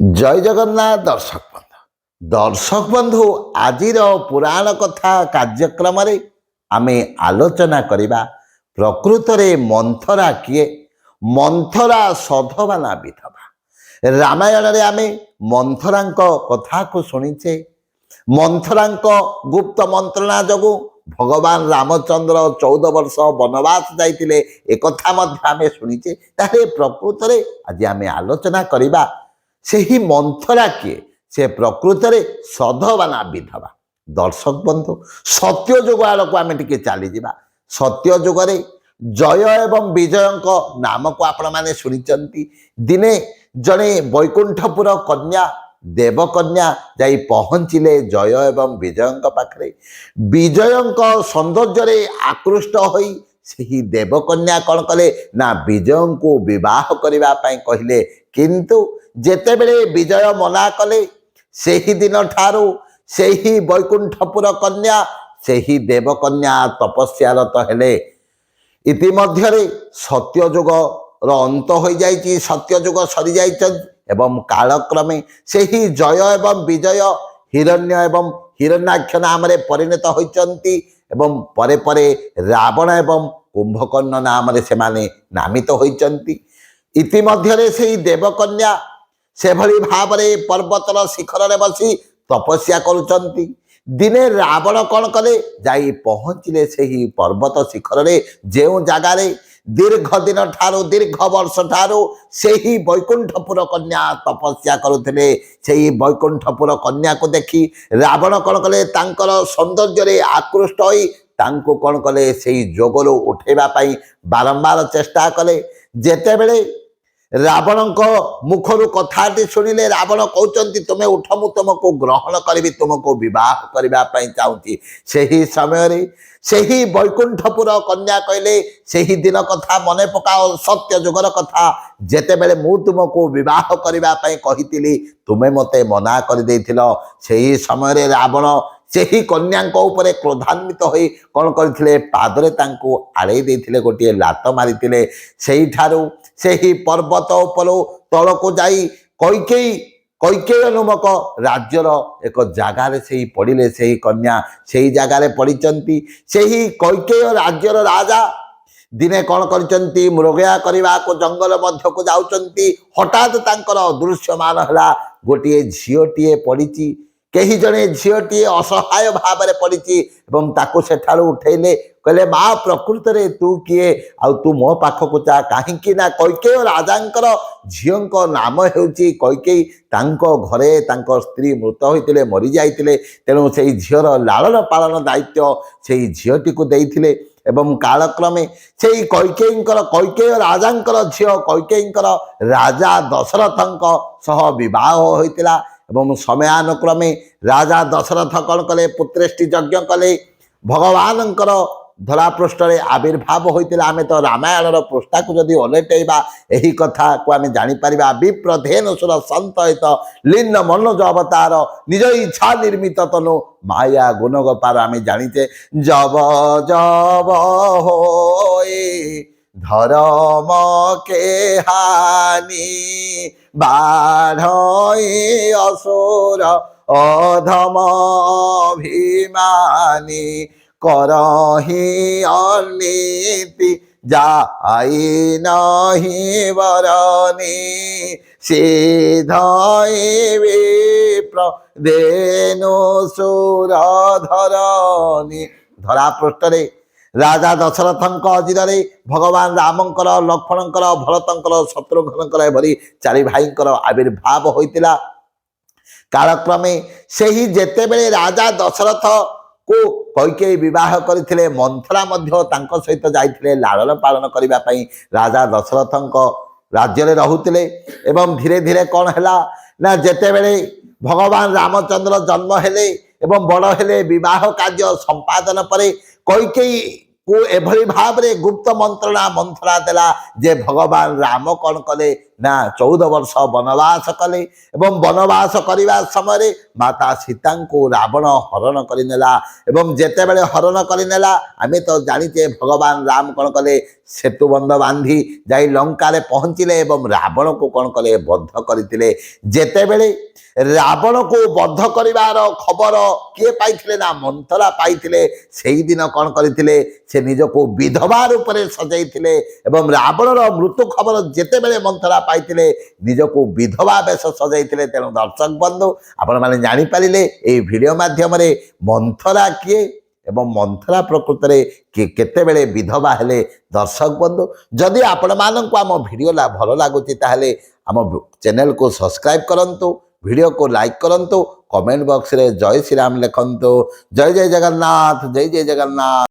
जय जगन्नाथ दर्शक बंधु आजिर पुराण कथा कार्यक्रम आमे आलोचना करिबा प्रकृत रे मंथरा किए मंथरा सधवा ना विधवा। रामायण रे आमे मंथरांक कथा को सुनिचे। मंथरांक गुप्त मंत्रणा जगु भगवान रामचंद्र 14 वर्ष वनवास जाइतिले एक कथा मध्य आमे सुनिचे। ताहे प्रकृत रे आज आमे आलोचना करिबा सेही मंथरा किए से प्रकृत रे सधवा ना विधवा। दर्शक बंधु सत्य जुग आड़ को आम टे चली जा। सत्य जुगरे जय एवं विजय नाम को आपण मैंने शुणी। दिने जड़े वैकुंठपुर कन्या देवकन्या जाई पहुँचले जय एवं विजय पाखरे। विजय सौंदर्य आकृष्ट होई सही देवकन्या कौन कले ना विजय को विवाह करने कहले, किंतु जेतेबेले विजय मना कले सेही दिन ठारू सेही वैकुंठपुर कन्या सेही देवकन्या तपस्यारत हेले। इतिमध्य सत्यजुग अंत हो जाइए, सत्यजुग सरी जाइए एवं कालक्रमे सेही जय एवं विजय हिरण्य एवं हिरण्याक्ष नाम परिणत होइचंती एवं परे परे रावण एवं कुंभकर्ण नाम से माने नामित होइचंती। इतिमध्य सेही देवकन्या से भली भावरे पर्वतर शिखर रे बसी तपस्या करुचंती। दिने रावण कौन कले जाई पहुँचले सेही पर्वत शिखर रे जेउ जगारे दीर्घ दिन ठारू दीर्घ वर्ष ठारू सेही वैकुंठपुर कन्या तपस्या करुथिले। सेही वैकुंठपुर कन्या को देखी रावण कौन कले तांकर सौंदर्य रे आकृष्ट होई तांको कौन कले सेही जोगरु उठेबा पई बारंबार चेष्टा कले। जेतेबेले रावण मुखर कथाटी शुणिले रावण कहते तुम्हें उठ मु तुमको ग्रहण करी तुमको विवाह करने चाहूँगी। से समय से वैकुंठपुर कन्या कहले से दिन कथा मन पकाओ सत्य जुगर कथा जेतेबेले मु तुमको विवाह करने कही तुम्हें मते मना कर समय रावण सेही कन्या उपरे क्रोधान्वित होई कौन करथिले पादरे तांको आड़े देथिले गोटे लात मारिथिले। सेही ठारू सेही पर्वत उपरो तलको जाई कैकेयी नामक राज्यर एक जगार से पड़िले। सेही कन्या सेही जगार पड़िचंती। सेही कैकेयी राज्यर राजा दिने कौन करचंती मृगया करने को जंगल मध्य को जाउचंती। हठात तांकर दृश्यमान हला गोटे झीओटीए पड़िची। कहीं जड़े झीओटी असहाय भाव में पड़ी ताको सेठारु उठेले कहले माँ प्रकृत रे तू किए आ तू मो पाखक चा कहीं कैकेयी राजांकर झीओं नाम हेउची कैकेयी। तांको घरे तांको स्त्री मृत होइतिले मरी जाइतिले तेणु से झीओर लालन पालन दायित्व से झीओटी को देइथिले। एवं कालक्रमे से कैकेयी राजांकर झीओ कैकेयी राजा दशरथंक सह विवाह होइतिला। एवं समयानुक्रमे राजा दशरथ कौन कले पुत्रेष्टि यज्ञ कले भगवान धरापृष्ठ आविर्भाव होता। आम तो रामायण पृष्ठा को जदि ओलटेबा यही कथा को आम जापर विप्रधेनुसुर संतहित लीन मनोज अवतार निज इच्छा निर्मित तनु माया गुणगोपार आम जानीचे जब जब होए धर्म के हानि बाढ़ई असुर अधम अभिमानी करही अनीति जाई नहीं बरनी सीधई विप्र धेनुसुर धरनी। धरापृष्ठ राजा दशरथंक अजीर भगवान रामंकर लक्ष्मणंकर भरतंकर शत्रुघ्नंकर एभली चारि भाईंकर आविर्भाव होइतिला। कालक्रमे सेही जेतेबेले राजा दशरथ को कैकेयी विवाह करथिले मंथरा मध्य तांको सहित जाइथिले लालन पालन करिबा पई राजा दशरथंक राज्य रे रहुतिले। एवं धीरे धीरे कौन हैला ना जेतेबेले भगवान रामचंद्र जन्म हेले एवं बड़ हेले विवाह कार्य संपादन परे कैकेयी को एभली भाव रे गुप्त मंत्रणा मंथरा देला जे भगवान राम कौन कले ନା 14 ବର୍ଷ ବନବାସ କଲେ ଏବଂ ବନବାସ କରିବା ସମୟରେ ମାତା ସୀତାଙ୍କୁ ରାବଣ ହରଣ କରିନେଲା ଏବଂ ଯେତେବେଳେ ହରଣ କରିନେଲା ଆମେ ତ ଜାଣିଛେ ଭଗବାନ ରାମ କ'ଣ କଲେ ସେତୁବନ୍ଧ ବାନ୍ଧି ଯାଇ ଲଙ୍କାରେ ପହଞ୍ଚିଲେ ଏବଂ ରାବଣକୁ କ'ଣ କଲେ ବଦ୍ଧ କରିଥିଲେ। ଯେତେବେଳେ ରାବଣକୁ ବଦ୍ଧ କରିବାର ଖବର କିଏ ପାଇଥିଲେ ନା ମନ୍ଥରା ପାଇଥିଲେ। ସେଇଦିନ କ'ଣ କରିଥିଲେ ସେ ନିଜକୁ ବିଧବା ରୂପରେ ସଜେଇଥିଲେ ଏବଂ ରାବଣର ମୃତ୍ୟୁ ଖବର ଯେତେବେଳେ ମନ୍ଥରା ପାଇଥିଲେ ନିଜକୁ ବିଧବା ବେଶ ସଜେଇଥିଲେ। ତେଣୁ ଦର୍ଶକ ବନ୍ଧୁ ଆପଣମାନେ ଜାଣିପାରିଲେ ଏହି ଭିଡ଼ିଓ ମାଧ୍ୟମରେ ମନ୍ଥରା କିଏ ଏବଂ ମନ୍ଥରା ପ୍ରକୃତରେ କେତେବେଳେ ବିଧବା ହେଲେ। ଦର୍ଶକ ବନ୍ଧୁ ଯଦି ଆପଣମାନଙ୍କୁ ଆମ ଭିଡ଼ିଓ ଭଲ ଲାଗୁଛି ତାହେଲେ ଆମ ଚ୍ୟାନେଲକୁ ସବସ୍କ୍ରାଇବ୍ କରନ୍ତୁ, ভিডিও को लाइक करंतु, कमेंट बॉक्स रे जय श्री राम लिखंतु। जय जय जगन्नाथ, जय जय जगन्नाथ।